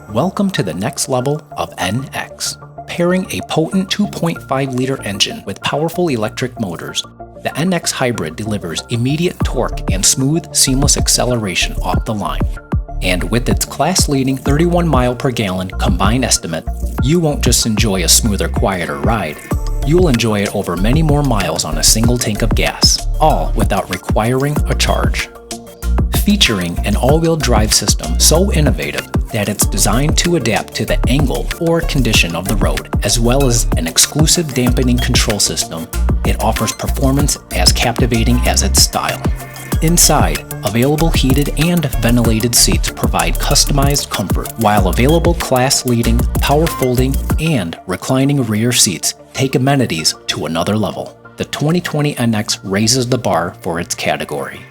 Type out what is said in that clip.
Welcome to the next level of NX. Pairing a potent 2.5-liter engine with powerful electric motors, the NX Hybrid delivers immediate torque and smooth, seamless acceleration off the line. And with its class-leading 31 mile per gallon combined estimate, you won't just enjoy a smoother, quieter ride. You'll enjoy it over many more miles on a single tank of gas, all without requiring a charge. Featuring an all-wheel drive system so innovative that it's designed to adapt to the angle or condition of the road, as well as an exclusive dampening control system, it offers performance as captivating as its style. Inside, available heated and ventilated seats provide customized comfort, while available class-leading, power-folding, and reclining rear seats take amenities to another level. The 2020 NX raises the bar for its category.